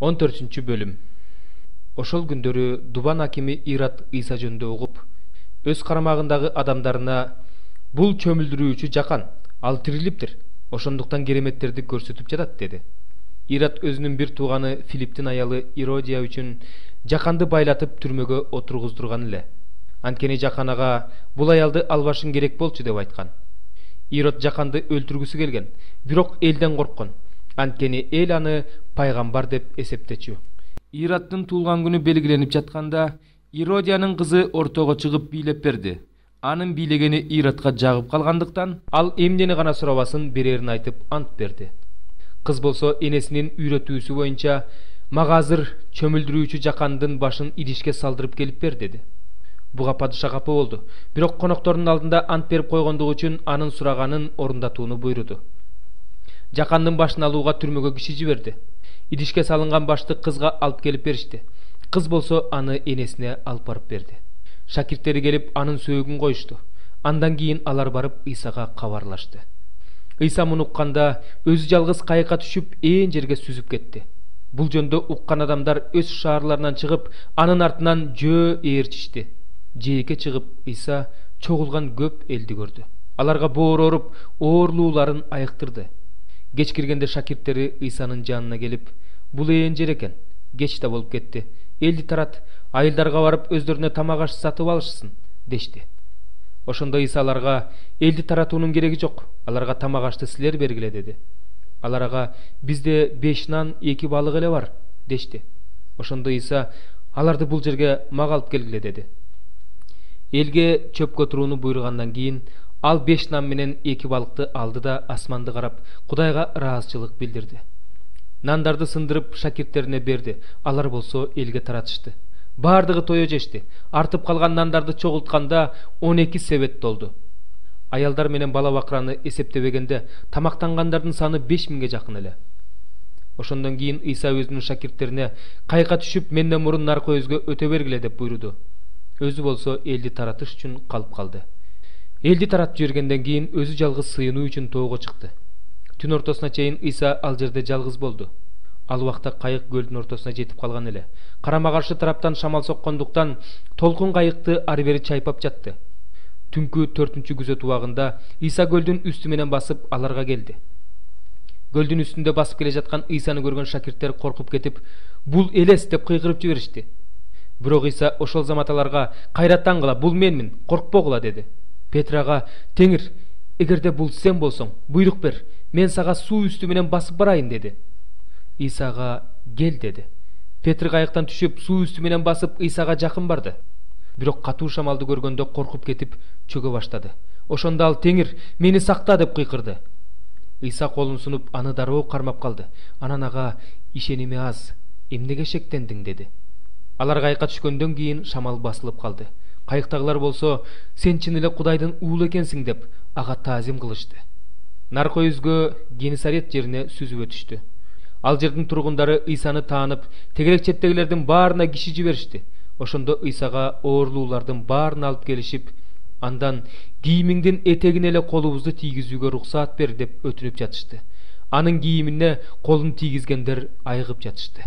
14-бөлүм. Ошол күндөрү Дубан акими Ират Ыйса жөнүндө угуп, өз карамагындагы адамдарына: "Бул чөмүлдүрүүчү жакан, ал тирилиптир. Ошондуктан кереметтерди көрсөтүп жатат" деди. Ират өзүнүн бир тууганы Филипптин аялы Иродия үчүн жаканды байлатып түрмөгө отургуздурган эле. Анткени жакан ага бул аялды албашың керек болчу деп айткан. Ирод жаканды өлтүргүсү келген, бирок элден корккон. Анткени эл аны пайгамбар деп эсептечү. Ираттын туулган күнү белгиленип жатканда, Иродиянын кызы ортого чыгып бийлеп берди. Анын бийлегени Иратка жагып калгандыктан, ал эмнени гана сурабасын берерин айтып ант берди. Кыз болсо энесинин үйрөтүүсү боюнча: "Мага азыр чөмүлдүрүүчү жакандын башын идишке салдырып келип бер" деди. Буга падыша капа болду, бирок коноктордун алдында ант берип койгондугу үчүн анын сураганын орундатууну буйруду. Жакандын башын алууга түрмөгө киши жиберди. Идишке салынган башты кызга алып келип беришти. Кыз болсо аны энесине алып барып берди. Шакирттери келип анын сөөгүн коюшту. Андан кийин алар барып Ыйсага кабарлашты. Ыйса муну укканда өзү жалгыз кайыкка түшүп ээн жерге сүзүп кетти. Бул жөндө уккан адамдар өз шаарларынан чыгып, анын артынан жөө ээрчишти. Жээкке чыгып Ыйса чогулган көп элди көрдү. Аларга боор ооруп, оорлууларын айыктырды. Кеч киргенде шакирттери Ыйсанын жанына келип: "Бул ээн жер экен, кеч да болуп кетти. Элди тарат, айылдарга барып өздөрүнө тамак аш сатып алышсын" дешти. Ошондо Ыйса аларга: "Элди таратуунун кереги жок, аларга тамак ашты силер бергиле" деди. Алар ага: "Бизде 5 нан, 2 балык эле бар" дешти. Ошондо Ыйса: "Аларды бул жерге мага алып келгиле" деди. Элге чөпкө турууну буйругандан кийин ал 5 нан менен 2 балыкты алды да асманды карап Кудайга ыраазычылык билдирди. Нандарды сындырып шакирттерине берди. Алар болсо элге таратышты. Бардыгы тое жешти. Артып калган нандарды чогултканда 12 себет толду. Аялдар менен бала бакыраны эсептебегенде тамактангандардын саны 5000ге жакын эле. Ошондон кийин Ыйса өзүнүн шакирттерине: "Кайыкка түшүп менден мурун наркы өзгө өтө бергиле" деп буйруду. Өзү болсо элди таратыш үчүн калып калды. Элди таратып жибергенден кийин өзү жалгыз сыйынуу үчүн тоого чыкты. Түн ортосуна чейин Ыйса ал жерде жалгыз болду. Ал убакта кайык көлдүн ортосуна жетип калган эле. Карама каршы тараптан шамал соккондуктан толкун кайыкты ары бери чайпап жатты. Түнкү 4-күзөт убагында Ыйса көлдүн үстү менен басып аларга келди. Көлдүн үстүндө басып келе жаткан Ыйсаны көргөн шакирттер коркуп кетип: "Бул элес" деп кыйкырып жиберишти. Бирок Ыйса ошол замат аларга: "Кайраттангыла, бул менмин, коркпогула" деди. Петр ага: "Теңир, эгерде бул сен болсоң, буйрук бер, мен сага суу үстү менен басып барайын" деди. Ыйса ага: "Кел" деди. Петр кайыктан түшүп суу үстү менен басып Ыйсага жакын барды. Бирок катуу шамалды көргөндө коркуп кетип чөгө баштады. Ошондо ал: "Теңир, мени сакта" деп кыйкырды. Ыйса колун сунуп аны дароо кармап калды. Анан ага: "Ишеними аз, эмнеге шектендиң" деди. Алар кайыкка түшкөндөн кийин шамал басылып калды. Кайыктагылар болсо: "Сен чын эле Кудайдын уулу экенсиң" деп ага таазим кылышты. Наркы өзгө Генесарет жерине сүзүп өтүштү. Ал жердин тургундары Ыйсаны таанып, тегерек четтегилердин баарына киши жиберишти. Ошондо Ыйсага оорлуулардын баарын алып келишип, андан: "Кийимиңдин этегине эле колубузду тийгизүүгө уруксаат бер" деп өтүнүп жатышты. Анын кийимине колун тийгизгендер айыгып жатышты.